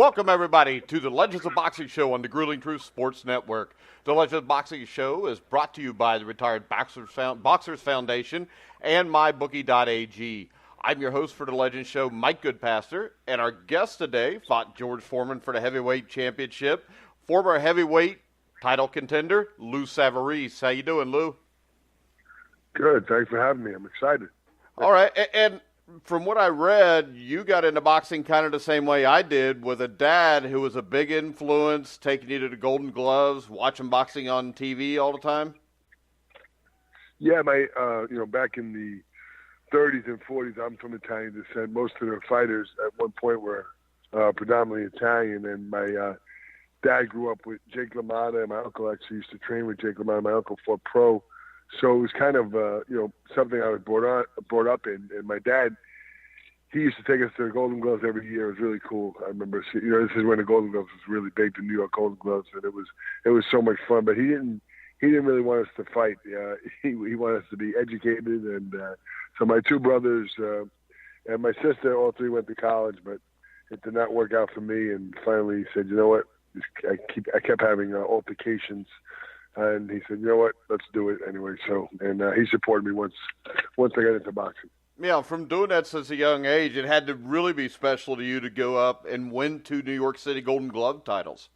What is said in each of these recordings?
Welcome, everybody, to the Legends of Boxing Show on the Grueling Truth Sports Network. The Legends of Boxing Show is brought to you by the Retired Boxers Foundation and MyBookie.ag. I'm your host for the Legends Show, Mike Goodpaster, and our guest today fought George Foreman for the heavyweight championship. Former heavyweight title contender, Lou Savarese. How you doing, Lou? Good. Thanks for having me. I'm excited. All right, and from what I read, you got into boxing kind of the same way I did, with a dad who was a big influence, taking you to the Golden Gloves, watching boxing on TV all the time. Yeah, back in the 30s and 40s, I'm from Italian descent. Most of the fighters at one point were predominantly Italian, and my dad grew up with Jake LaMotta, and my uncle actually used to train with Jake LaMotta. My uncle fought pro. So it was kind of, something I was brought up in. And my dad, he used to take us to the Golden Gloves every year. It was really cool. I remember, this is when the Golden Gloves was really big, the New York Golden Gloves, and it was so much fun. But he didn't really want us to fight. He wanted us to be educated. And so my two brothers and my sister, all three went to college, but it did not work out for me. And finally he said, you know what? I kept having altercations. And he said, you know what, let's do it anyway. So, and he supported me once I got into boxing. Yeah, from doing that since a young age, it had to really be special to you to go up and win 2 New York City Golden Glove titles.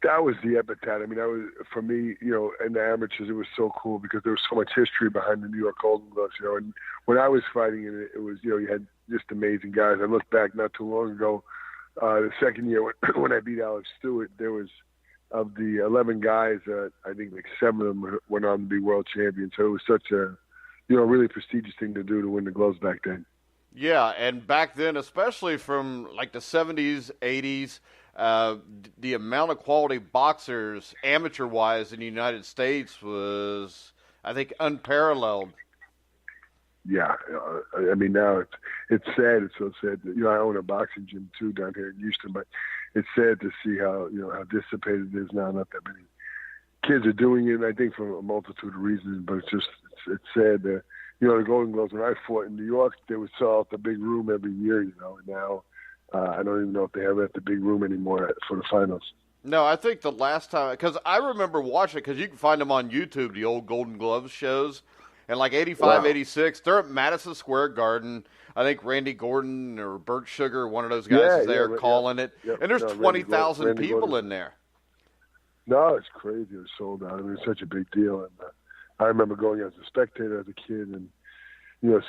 That was the epitaph. I mean, that was, for me, in the amateurs, it was so cool because there was so much history behind the New York Golden Gloves, and when I was fighting in it, it was, you had just amazing guys. I look back not too long ago, the second year when I beat Alex Stewart, there was, of the 11 guys, I think like 7 of them went on to be world champions. So it was such a, really prestigious thing to do to win the gloves back then. Yeah, and back then, especially from like the 70s, 80s, the amount of quality boxers, amateur-wise, in the United States was, I think, unparalleled. Yeah, I mean, now it's sad. It's so sad. I own a boxing gym too down here in Houston, but it's sad to see how how dissipated it is now. Not that many kids are doing it. And I think for a multitude of reasons, but it's sad that the Golden Gloves, when I fought in New York, they would sell out the big room every year. And now I don't even know if they have it at the big room anymore for the finals. No, I think the last time, because I remember watching it, because you can find them on YouTube, the old Golden Gloves shows. And like 85, wow. 86, they're at Madison Square Garden. I think Randy Gordon or Bert Sugar, one of those guys, is there calling it. Yep. And there's 20,000 people in there. No, it's crazy. It was sold out. I mean, it's such a big deal. And I remember going as a spectator as a kid and,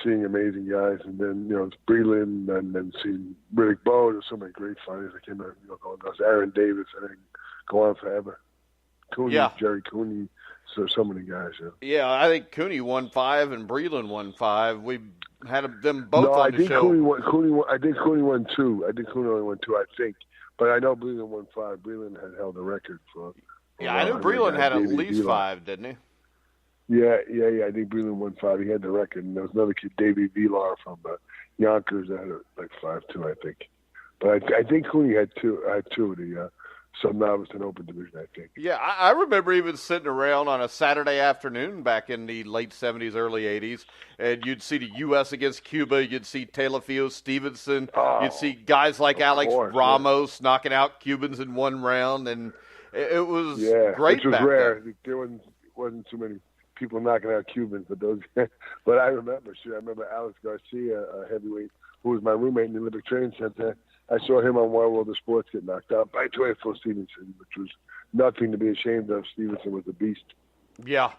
seeing amazing guys. And then, it's Breland and then seeing Riddick Bowe. There's so many great fighters that came out. Aaron Davis, I think, go on forever. Cooney, yeah. Jerry Cooney. So many guys, yeah. Yeah, I think Cooney won 5 and Breland won 5. We had them both on the show. I think Cooney won 2. I think Cooney only won 2, I think. But I know Breland won 5. Breland had held the record for yeah, I knew Breland had at least 5, didn't he? Yeah. I think Breland won 5. He had the record. And there was another kid, Davey Villar from Yonkers, that had like 5 too, I think. But I think Cooney had 2. I had 2 of the sub-novice and open division, I think. Yeah, I remember even sitting around on a Saturday afternoon back in the late 70s, early 80s, and you'd see the U.S. against Cuba, you'd see Teofimo Stevenson, you'd see guys like Alex Ramos knocking out Cubans in one round, and it was great. Which was rare. There wasn't too many people knocking out Cubans, but I remember Alex Garcia, a heavyweight, who was my roommate in the Olympic Training Center. I saw him on Wild World of Sports get knocked out by Teofimo Stevenson, which was nothing to be ashamed of. Stevenson was a beast. Yeah.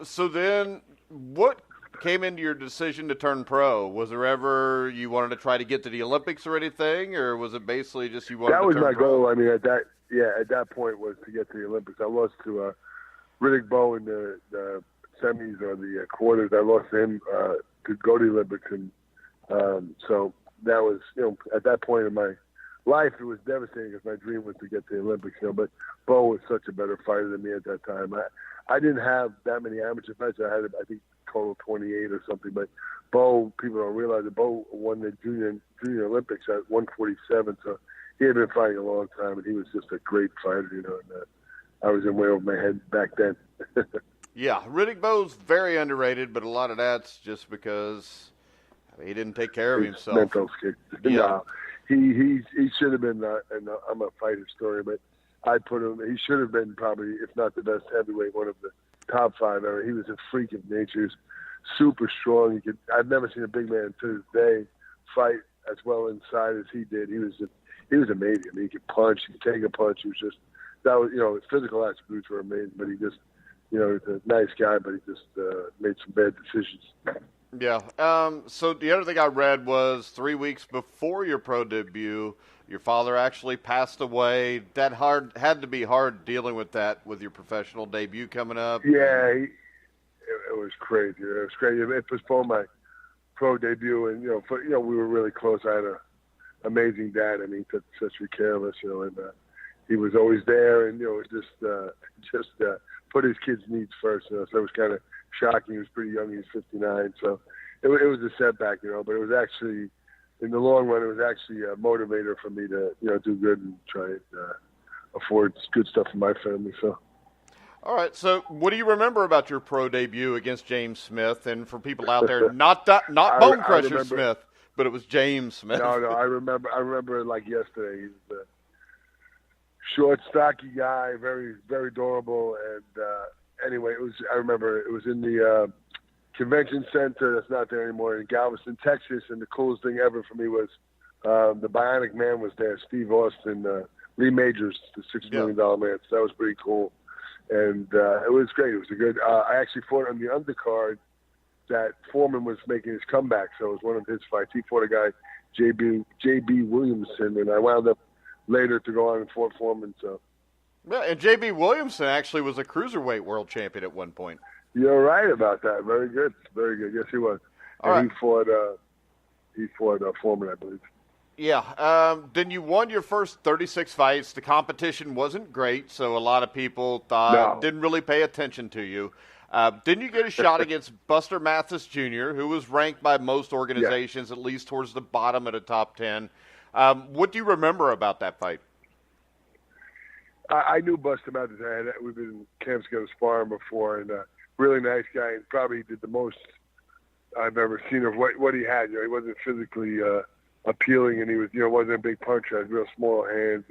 So then what came into your decision to turn pro? Was there ever you wanted to try to get to the Olympics or anything, or was it basically just you wanted to turn pro? That was my goal. I mean, at that point was to get to the Olympics. I lost to Riddick Bowe in the semis or the quarters. I lost to him to go to the Olympics, and so that was, at that point in my life, it was devastating because my dream was to get to the Olympics, but Bowe was such a better fighter than me at that time. I didn't have that many amateur fights. I had, I think, total 28 or something, but Bowe, people don't realize that Bowe won the junior Olympics at 147, so he had been fighting a long time, and he was just a great fighter, and I was in way over my head back then. Yeah, Riddick Bowe's very underrated, but a lot of that's just because he didn't take care of himself. Mental skit. Yeah. he should have been. And I'm a fight historian, but I put him. He should have been probably, if not the best heavyweight, one of the top 5 ever. He was a freak of nature. He was super strong. I've never seen a big man to this day fight as well inside as he did. He was amazing. I mean, he could punch. He could take a punch. He was just his physical attributes were amazing. But he just, he's a nice guy, but he just made some bad decisions. Yeah. So the other thing I read was 3 weeks before your pro debut, your father actually passed away. That had to be hard dealing with that with your professional debut coming up. Yeah, it was crazy. It was crazy. It postponed my pro debut, and we were really close. I had an amazing dad. I mean, he took such good care of us, and he was always there, and just put his kids' needs first. So it was kind of shocking. He was pretty young. He was 59, so it was a setback, but it was actually, in the long run, it was actually a motivator for me to do good and try and afford good stuff for my family. So. All right. So, what do you remember about your pro debut against James Smith? And for people out there, not Bone Crusher Smith, but it was James Smith. No, I remember it like yesterday. He was a short, stocky guy, very, very adorable. And anyway, I remember it was in the convention center that's not there anymore in Galveston, Texas. And the coolest thing ever for me was the Bionic Man was there, Steve Austin, Lee Majors, the $6 million man. So that was pretty cool. And it was great. It was a good. I actually fought on the undercard that Foreman was making his comeback, so it was one of his fights. He fought a guy, J.B. Williamson, and I wound up later to go on and fought Foreman. So. Yeah, and J.B. Williamson actually was a cruiserweight world champion at one point. You're right about that. Very good. Very good. Yes, he was. All right. He fought Foreman, I believe. Yeah. Then you won your first 36 fights. The competition wasn't great, so a lot of people didn't really pay attention to you. Didn't you get a shot against Buster Mathis Jr., who was ranked by most organizations at least towards the bottom of the top 10? What do you remember about that fight? I knew Buster Mathis. We've been in camps together sparring before, and really nice guy, and probably did the most I've ever seen of what he had. He wasn't physically appealing, and he was, wasn't a big puncher. Had real small hands,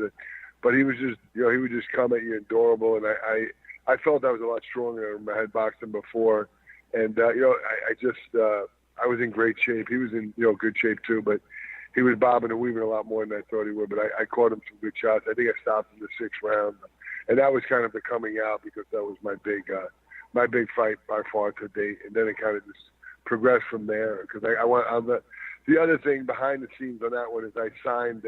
but he was just, he would just come at you adorable. And I felt I was a lot stronger than I had boxed him before, and I was in great shape. He was in good shape too, but he was bobbing and weaving a lot more than I thought he would. But I caught him some good shots. I think I stopped him the 6th round, and that was kind of the coming out because that was my big fight by far to date. And then it kind of just progressed from there because the other thing behind the scenes on that one is I signed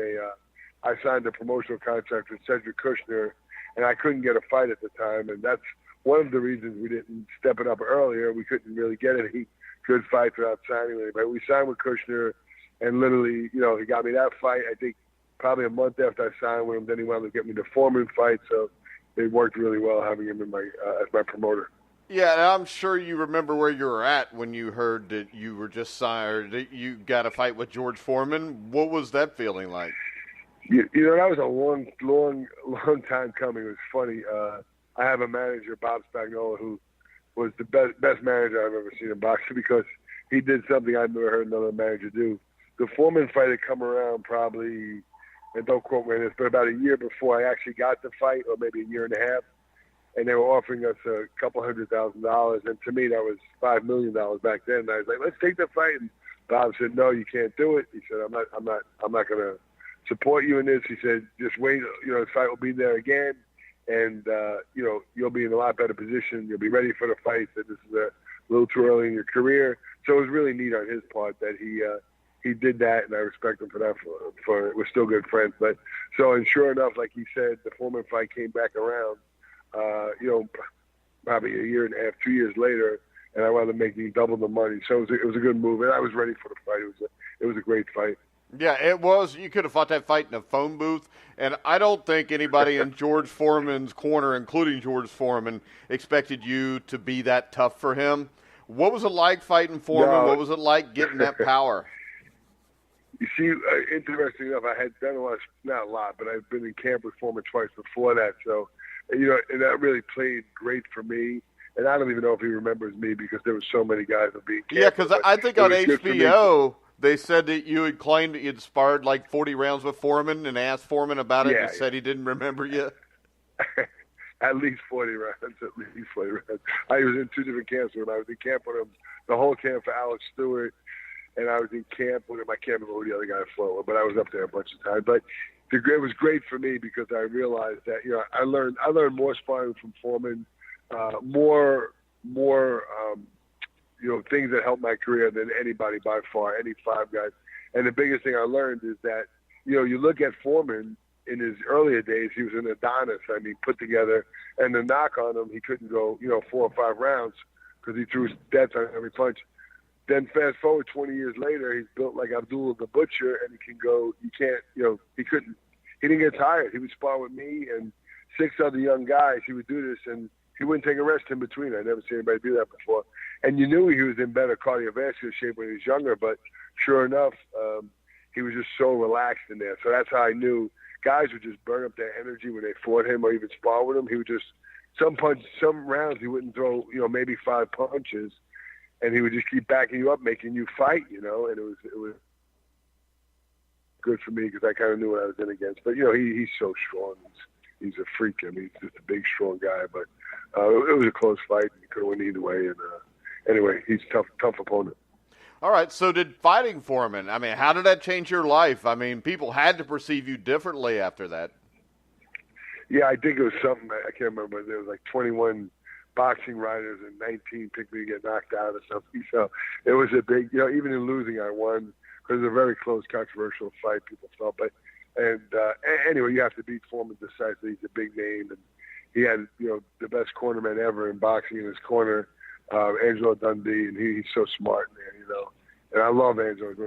a promotional contract with Cedric Kushner, and I couldn't get a fight at the time, and that's one of the reasons we didn't step it up earlier. We couldn't really get any good fights without signing anybody. We signed with Kushner, and literally, he got me that fight. I think probably a month after I signed with him, then he wanted to get me the Foreman fight, so it worked really well having him in as my promoter. Yeah, and I'm sure you remember where you were at when you heard that you were just signed, or that you got a fight with George Foreman. What was that feeling like? That was a long time coming. It was funny. I have a manager, Bob Spagnola, who was the best manager I've ever seen in boxing because he did something I've never heard another manager do. The Foreman fight had come around probably, and don't quote me on this, but about a year before I actually got the fight, or maybe a year and a half. And they were offering us a couple $100,000, and to me that was $5 million back then. And I was like, "Let's take the fight." And Bob said, "No, you can't do it." He said, "I'm not going to support you in this." He said, "Just wait. The fight will be there again, and you'll be in a lot better position. You'll be ready for the fight. That this is a little too early in your career." So it was really neat on his part that he did that, and I respect him for that. For we're still good friends, but and sure enough, like he said, the Foreman fight came back around. Probably a year and a half, 2 years later, and I wound up making double the money. So it was a good move, and I was ready for the fight. It was a great fight. Yeah, it was. You could have fought that fight in a phone booth, and I don't think anybody in George Foreman's corner, including George Foreman, expected you to be that tough for him. What was it like fighting Foreman? No. What was it like getting that power? You see, interesting enough, I had done not a lot, but I've been in camp with Foreman twice before that, so and that really played great for me. And I don't even know if he remembers me because there were so many guys that being camp. Yeah, because I think on HBO They said that you had claimed that you'd sparred like 40 rounds with Foreman and asked Foreman about it and said he didn't remember you. At least 40 rounds, at least 40 rounds. I was in two different camps with him. I was in camp with him, the whole camp for Alex Stewart, and I was in camp with him. I can't remember who the other guy fought with, but I was up there a bunch of times. But it was great for me because I realized that, you know, I learned more sparring from Foreman, more you know, things that helped my career than anybody by far, any five guys. And the biggest thing I learned is that, you know, you look at Foreman in his earlier days, he was an Adonis. I mean, put together, and the knock on him, he couldn't go, you know, 4 or 5 rounds because he threw his death on every punch. Then fast forward 20 years later, he's built like Abdullah the Butcher, and he can go, he didn't get tired. He would spar with me and 6 other young guys. He would do this, and he wouldn't take a rest in between. I never seen anybody do that before. And you knew he was in better cardiovascular shape when he was younger, but sure enough, he was just so relaxed in there. So that's how I knew guys would just burn up their energy when they fought him or even spar with him. He would just, some rounds he wouldn't throw, you know, maybe 5 punches, and he would just keep backing you up, making you fight, you know, and it was good for me because I kind of knew what I was in against. But, you know, he's so strong. He's a freak. I mean, he's just a big, strong guy. But it was a close fight. He could have won either way. And anyway, he's a tough opponent. All right, so did fighting Foreman, I mean, how did that change your life? I mean, people had to perceive you differently after that. Yeah, I think it was something, I can't remember, there was like 21 boxing writers and 19 picked me to get knocked out or something. So it was a big, you know, even in losing, I won because it was a very close, controversial fight, people felt. But, anyway, you have to beat Foreman decisively. He's a big name, and he had, you know, the best cornerman ever in boxing in his corner. Angelo Dundee, and he's so smart, man, you know. And I love Angelo. He's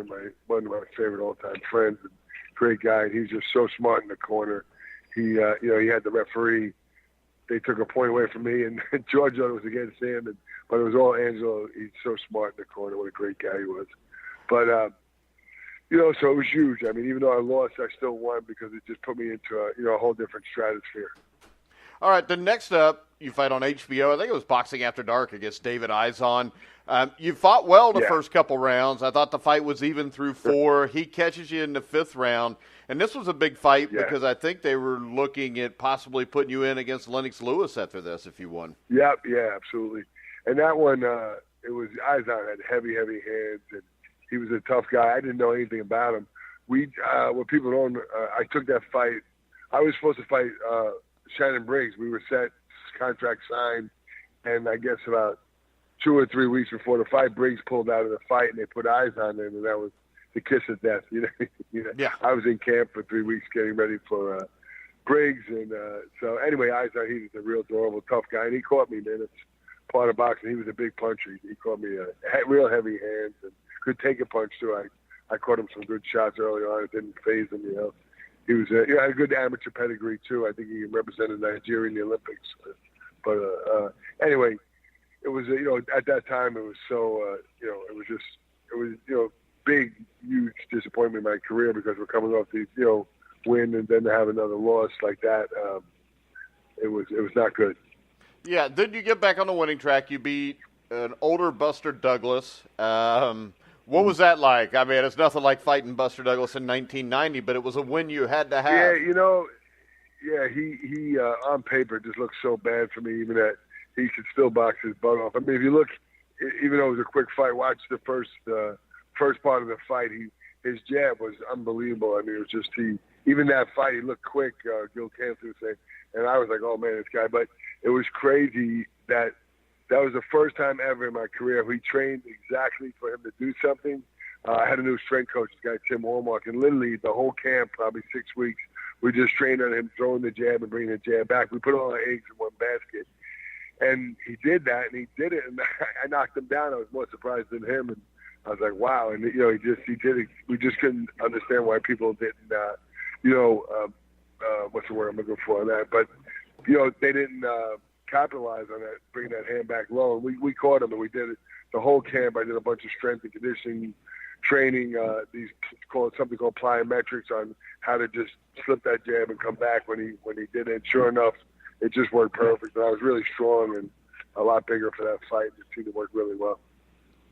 one of my favorite all-time friends, and great guy. And he's just so smart in the corner. He, you know, he had the referee. They took a point away from me, and Georgia was against him, but it was all Angelo. He's so smart in the corner. What a great guy he was. But, you know, so it was huge. I mean, even though I lost, I still won because it just put me into a whole different stratosphere. All right, the next up, you fight on HBO. I think it was Boxing After Dark against David Izon. You fought well the first couple rounds. I thought the fight was even through 4. He catches you in the 5th round. And this was a big fight because I think they were looking at possibly putting you in against Lennox Lewis after this if you won. Yeah, absolutely. And that one, it was Izon had heavy hands, and he was a tough guy. I didn't know anything about him. What people don't, I took that fight. I was supposed to fight Shannon Briggs. We were set, contract signed, and I guess about 2 or 3 weeks before the fight, Briggs pulled out of the fight, and they put Izon in, and that was the kiss of death. You know? Yeah. I was in camp for 3 weeks getting ready for Briggs, and so anyway, Izon, he was a real durable, tough guy, and he caught me, man. It's part of boxing. He was a big puncher. He caught me real heavy hands and could take a punch too. I caught him some good shots early on. It didn't faze him, you know. He was, had a good amateur pedigree too. I think he represented Nigeria in the Olympics. But anyway, it was, you know, at that time it was so, you know, it was big, huge disappointment in my career because we're coming off these, you know, win and then to have another loss like that. It was not good. Yeah. Then you get back on the winning track. You beat an older Buster Douglas. What was that like? I mean, it's nothing like fighting Buster Douglas in 1990, but it was a win you had to have. Yeah, you know, he on paper just looks so bad for me, even that he could still box his butt off. I mean, if you look, even though it was a quick fight, watch the first part of the fight. His jab was unbelievable. I mean, it was just even that fight, he looked quick. Gil Cancer was saying, and I was like, oh man, this guy. But it was crazy that was the first time ever in my career we trained exactly for him to do something. I had a new strength coach, this guy Tim Hallmark, and literally the whole camp, probably 6 weeks, we just trained on him throwing the jab and bringing the jab back. We put all our eggs in one basket. And he did that, and he did it, and I knocked him down. I was more surprised than him, and I was like, wow. And, you know, he did it. We just couldn't understand why people didn't, what's the word I'm looking for on that? But, you know, they didn't capitalize on that, bringing that hand back low. And we caught him, and we did it the whole camp. I did a bunch of strength and conditioning training, something called plyometrics on how to just slip that jab and come back when he did it. And sure enough, it just worked perfect. And I was really strong and a lot bigger for that fight. It seemed to work really well.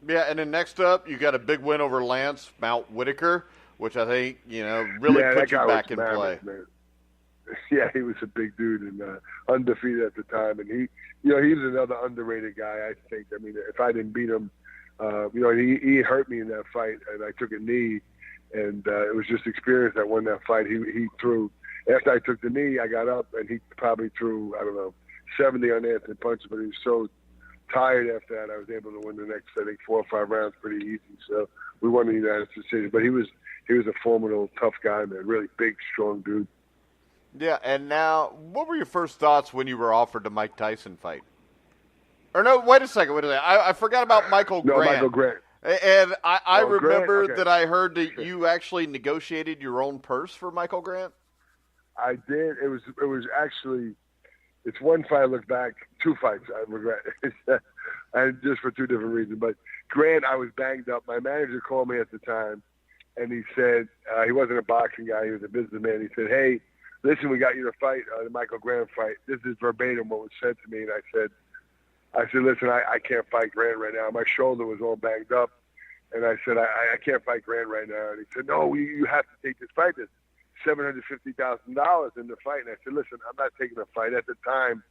Yeah, and then next up, you got a big win over Lance Mount Whitaker, which I think, really put you back in play. Man. Yeah, he was a big dude and undefeated at the time. And he was another underrated guy, I think. I mean, if I didn't beat him, he hurt me in that fight, and I took a knee. And it was just experience that won that fight. He threw, after I took the knee, I got up, and he probably threw, 70 unanswered punches, but he was so tired after that, I was able to win the next, I think, 4 or 5 rounds pretty easy. So we won the unanimous decision. But he was a formidable, tough guy, man, really big, strong dude. Yeah, and now, what were your first thoughts when you were offered the Mike Tyson fight? Or no, wait a second. I forgot about Michael Grant. No, Michael Grant. And I remember okay. that I heard that you actually negotiated your own purse for Michael Grant. I did. It was actually, it's one fight I look back, 2 fights I regret, and just for 2 different reasons. But Grant, I was banged up. My manager called me at the time, and he said, he wasn't a boxing guy, he was a businessman. He said, "Hey, listen, we got you to fight, the Michael Grant fight." This is verbatim what was said to me, and I said, "Listen, I can't fight Grant right now. My shoulder was all banged up." And I said, I can't fight Grant right now. And he said, "No, you have to take this fight. There's $750,000 in the fight." And I said, "Listen, I'm not taking the fight." At the time,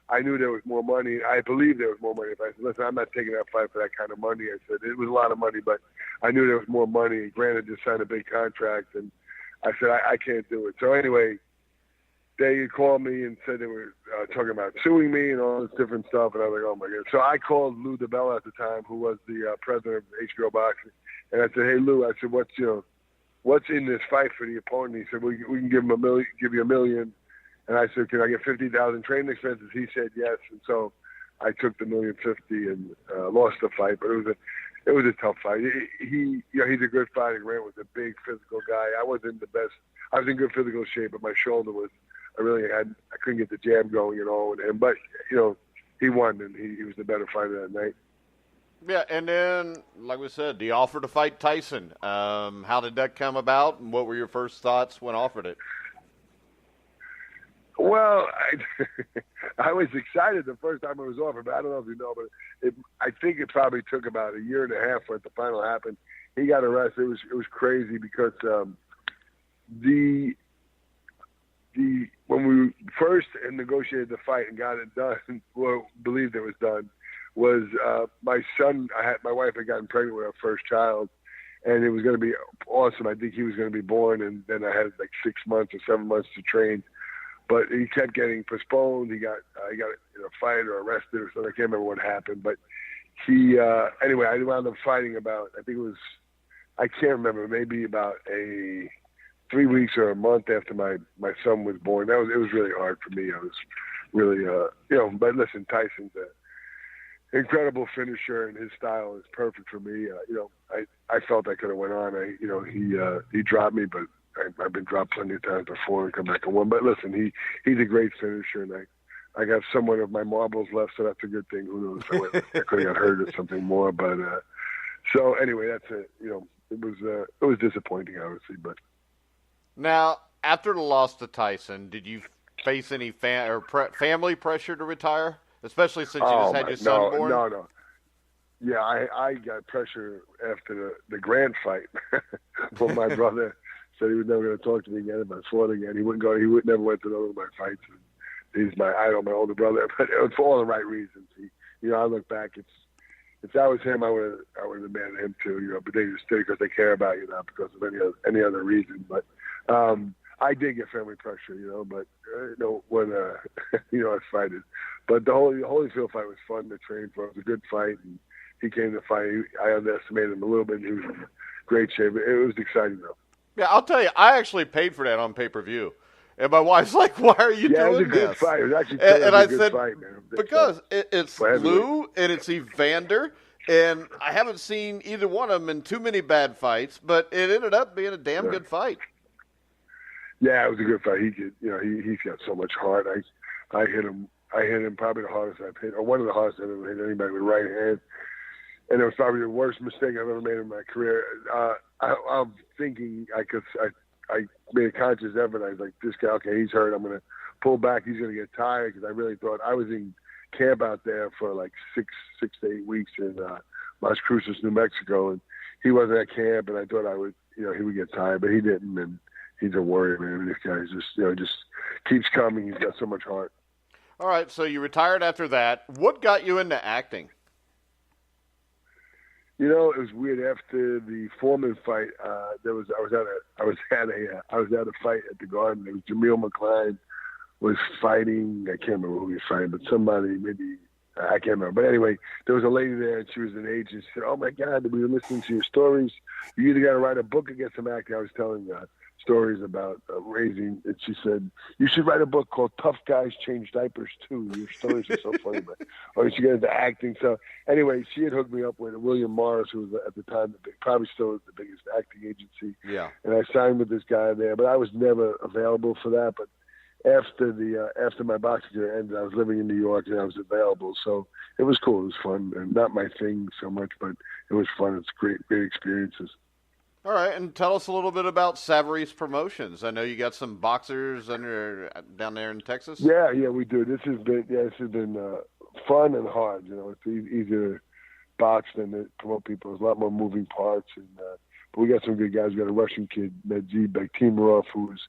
I knew there was more money. I believed there was more money. But I said, "Listen, I'm not taking that fight for that kind of money." I said, it was a lot of money, but I knew there was more money. Grant had just signed a big contract. And I said, I can't do it. So anyway, they called me and said they were talking about suing me and all this different stuff. And I was like, oh, my God. So I called Lou DiBella at the time, who was the president of HBO Boxing. And I said, "Hey, Lou," I said, what's in this fight for the opponent? He said, we can give you $1 million. And I said, "Can I get 50,000 training expenses?" He said yes. And so I took the $1,050,000 and lost the fight. But it was a tough fight. He's a good fighter. Grant was a big physical guy. I wasn't the best. I was in good physical shape, but my shoulder was, I couldn't get the jab going at all with him. But, he won, and he was the better fighter that night. Yeah, and then, like we said, the offer to fight Tyson. How did that come about, and what were your first thoughts when offered it? Well, I was excited the first time it was offered, but I don't know if you know, but I think it probably took about 1.5 years for it to finally happen. He got arrested. It was crazy because when we first negotiated the fight and got it done, or believed it was done, was my son. My wife had gotten pregnant with our first child, and it was going to be awesome. I think he was going to be born, and then I had like 6 months or 7 months to train. But he kept getting postponed. He got in a fight or arrested or something. I can't remember what happened. But anyway, I wound up fighting about, I can't remember, maybe about 3 weeks or a month after my son was born. It was really hard for me. I was really, but listen, Tyson's an incredible finisher, and his style is perfect for me. I felt I could have went on. He dropped me, but I've been dropped plenty of times before and come back and won. But listen, he's a great finisher, and I got somewhat of my marbles left, so that's a good thing. Who knows? I could have got hurt or something more. But so anyway, that's it. It was disappointing, obviously. But now, after the loss to Tyson, did you face any family pressure to retire, especially since you just had your son born? No. Yeah, I got pressure after the Grant fight from my brother. Said he was never going to talk to me again about sport again. He wouldn't go. He never went to those of my fights. And he's my idol, my older brother. But it was for all the right reasons. I look back. If that was him, I would have been mad at him too. But they just did it because they care about you, not because of any other reason. But I did get family pressure, But when as fighters. But the Holyfield fight was fun to train for. It was a good fight, and he came to fight. I underestimated him a little bit. He was in great shape. It was exciting though. Yeah, I'll tell you, I actually paid for that on pay-per-view. And my wife's like, "Why are you doing this?" Yeah, it was a good fight. It was actually a good said, fight, man. Because it's Lou and it's Evander, and I haven't seen either one of them in too many bad fights, but it ended up being a damn good fight. Yeah, it was a good fight. He's got so much heart. I hit him probably the hardest I've hit, or one of the hardest I've ever hit anybody with right hand. And it was probably the worst mistake I've ever made in my career. I'm thinking I made a conscious effort. I was like, this guy, okay, he's hurt. I'm going to pull back. He's going to get tired, because I really thought I was in camp out there for like six to 8 weeks in Las Cruces, New Mexico, and he wasn't at camp, and I thought he would get tired, but he didn't, and he's a warrior, man. This guy just keeps coming. He's got so much heart. All right, so you retired after that. What got you into acting? It was weird. After the Foreman fight, I was at a fight at the Garden. It was Jameel McCline was fighting. I can't remember who he was fighting, but somebody, maybe I can't remember. But anyway, there was a lady there, and she was an agent. She said, "Oh my God, we were listening to your stories. You either got to write a book or get some acting." I was telling stories about raising, and she said, "You should write a book called Tough Guys Change Diapers Too. Your stories are so funny." Or you should get into acting. So anyway, she had hooked me up with William Morris, who was at the time probably still is the biggest acting agency. Yeah. And I signed with this guy there, but I was never available for that. But after my boxing career ended, I was living in New York and I was available. So it was cool. It was fun, and not my thing so much, but it was fun. It's great experiences. All right, and tell us a little bit about Savarese Promotions. I know you got some boxers down there in Texas. Yeah, we do. This has been fun and hard. It's easier to box than to promote people. There's a lot more moving parts, but we got some good guys. We got a Russian kid, Medzhib Bektimarov, who's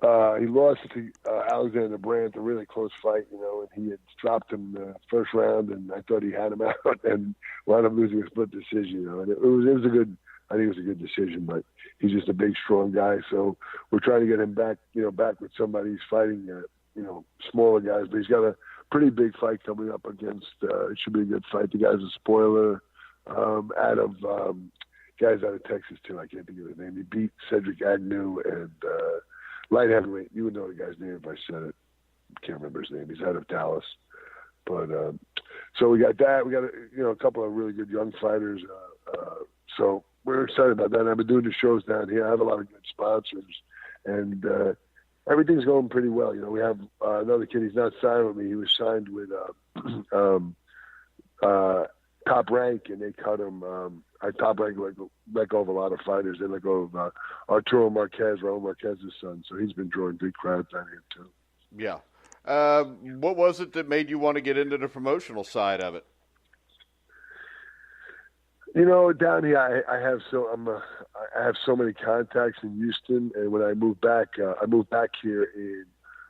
he lost to Alexander Brandt, a really close fight, and he had dropped him the first round, and I thought he had him out, and wound up losing a split decision. And it was a good. I think it was a good decision, but he's just a big, strong guy. So we're trying to get him back, back with somebody. He's fighting, smaller guys, but he's got a pretty big fight coming up against. It should be a good fight. The guy's a spoiler. Guys out of Texas too. I can't think of his name. He beat Cedric Agnew and light heavyweight. You would know the guy's name if I said it. Can't remember his name. He's out of Dallas. But so we got that. We got a couple of really good young fighters. So we're excited about that. I've been doing the shows down here. I have a lot of good sponsors, and everything's going pretty well. We have another kid. He's not signed with me. He was signed with Top Rank, and they cut him. Top Rank let go of a lot of fighters. They let go of Arturo Marquez, Raul Marquez's son. So he's been drawing big crowds down here too. Yeah. What was it that made you want to get into the promotional side of it? Down here I have so many contacts in Houston, and when I moved back here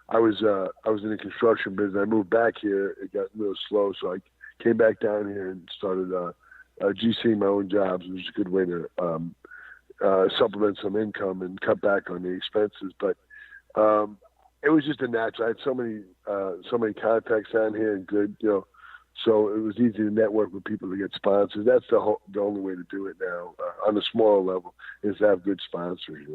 I was in the construction business. I moved back here. It got real slow, so I came back down here and started GCing my own jobs. It was a good way to supplement some income and cut back on the expenses. But it was just a natural. I had so many contacts down here, and good, so it was easy to network with people to get sponsors. That's the only way to do it now on a smaller level, is to have good sponsors.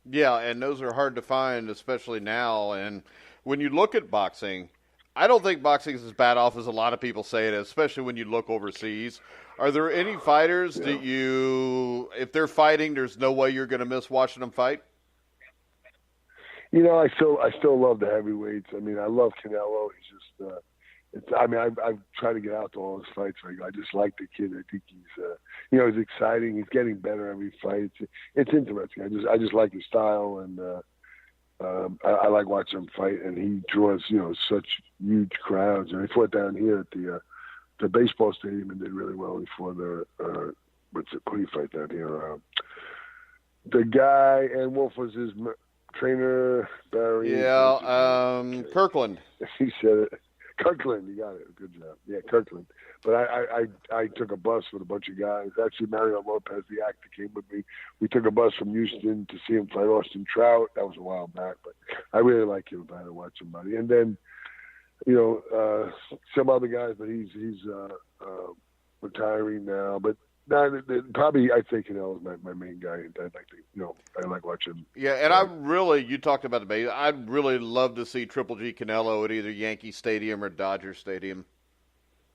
Yeah, and those are hard to find, especially now. And when you look at boxing, I don't think boxing is as bad off as a lot of people say it, especially when you look overseas. Are there any fighters that if they're fighting, there's no way you're going to miss watching them fight? I still love the heavyweights. I mean, I love Canelo. He's just I've tried to get out to all his fights. I just like the kid. I think he's he's exciting. He's getting better every fight. It's interesting. I just like his style, and I like watching him fight. And he draws such huge crowds. And he fought down here at the baseball stadium and did really well before the who do you fight down here? The guy, and Wolf was his trainer, Barry. Yeah, Kirkland. He said it. Kirkland, you got it. Good job. Yeah, Kirkland. But I took a bus with a bunch of guys. Actually, Mario Lopez, the actor, came with me. We took a bus from Houston to see him fight Austin Trout. That was a while back, but I really like him. I had to watch him, buddy. And then, some other guys, but he's retiring now. But probably I'd say Canelo is my main guy. I like watching. Yeah, and you talked about the base. I'd really love to see Triple G Canelo at either Yankee Stadium or Dodger Stadium.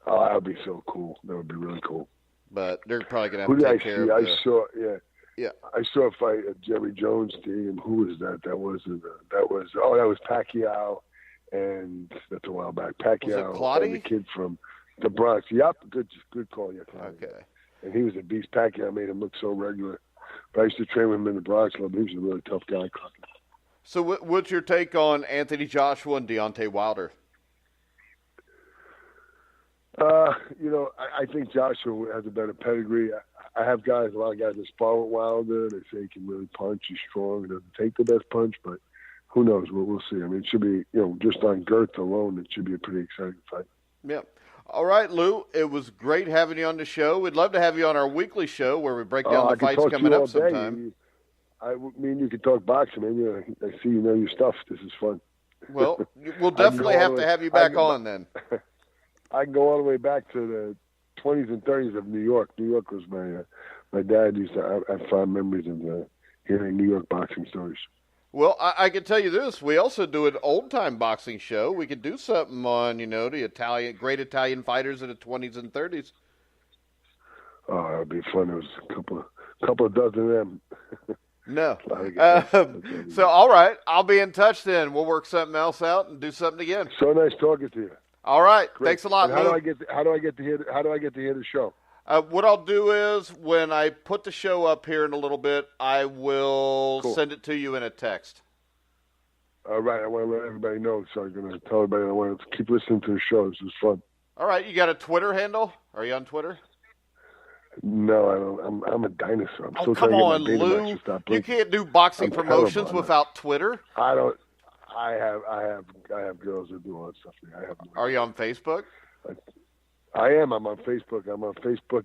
Oh, that would be so cool. That would be really cool. But they're probably going to have to take care of it. I saw a fight at Jerry Jones Stadium. Who was that? That was Pacquiao, and that's a while back. Pacquiao and the kid from the Bronx. Yep, good call. Yeah, okay. And he was a beast. Pacquiao made him look so regular. But I used to train with him in the Bronx Club. He was a really tough guy. So what's your take on Anthony Joshua and Deontay Wilder? I think Joshua has a better pedigree. I have guys, a lot of guys that spar with Wilder. They say he can really punch. He's strong. He doesn't take the best punch, but who knows? We'll see. I mean, it should be, just on girth alone, it should be a pretty exciting fight. Yeah. All right, Lou, it was great having you on the show. We'd love to have you on our weekly show where we break down the fights coming up sometime. I mean, you could talk boxing. Maybe I see you know your stuff. This is fun. Well, we'll definitely have to have you back on then. I can go all the way back to the 20s and 30s of New York. New York was my dad used to have fond memories of hearing New York boxing stories. Well, I can tell you this. We also do an old-time boxing show. We could do something on, the great Italian fighters of the 20s and 30s. Oh, that would be fun. There was a couple of dozen of them. No. So, all right. I'll be in touch then. We'll work something else out and do something again. So nice talking to you. All right. Great. Thanks a lot, Lou. How do I get to hear the show? What I'll do is when I put the show up here in a little bit, I will send it to you in a text. All right. I want to let everybody know, so I'm going to tell everybody I want to keep listening to the show. This is fun. All right. You got a Twitter handle? Are you on Twitter? No, I don't. I'm a dinosaur. I'm still come trying on, to get my Lou. Betamax to stop You can't do boxing promotions without Twitter. I don't. I have girls that do all that stuff. Are you on Facebook? I am. I'm on Facebook.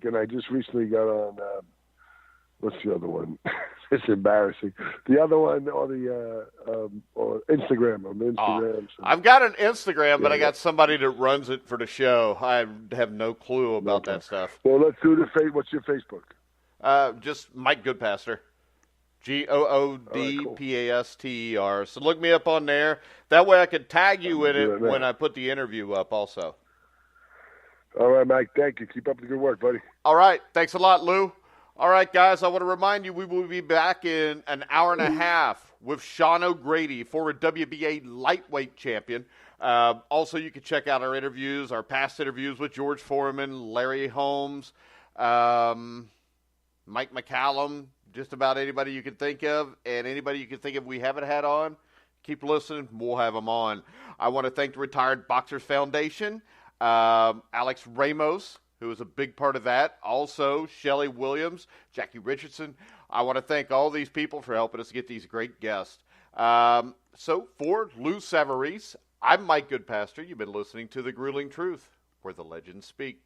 And I just recently got on. What's the other one? It's embarrassing. The other one, or Instagram. I'm Instagram. So. I've got an Instagram, but I got somebody that runs it for the show. I have no clue about that stuff. Well, let's do the What's your Facebook? Just Mike Goodpaster. Goodpaster. So look me up on there. That way I could tag you in it when I put the interview up also. All right, Mike. Thank you. Keep up the good work, buddy. All right. Thanks a lot, Lou. All right, guys, I want to remind you we will be back in an hour and a half with Sean O'Grady, former WBA lightweight champion. Also, you can check out our interviews, our past interviews with George Foreman, Larry Holmes, Mike McCallum, just about anybody you can think of, and anybody you can think of we haven't had on. Keep listening. We'll have them on. I want to thank the Retired Boxers Foundation, Alex Ramos, who was a big part of that. Also, Shelley Williams, Jackie Richardson. I want to thank all these people for helping us get these great guests. So, for Lou Savarese, I'm Mike Goodpaster. You've been listening to The Grueling Truth, where the legends speak.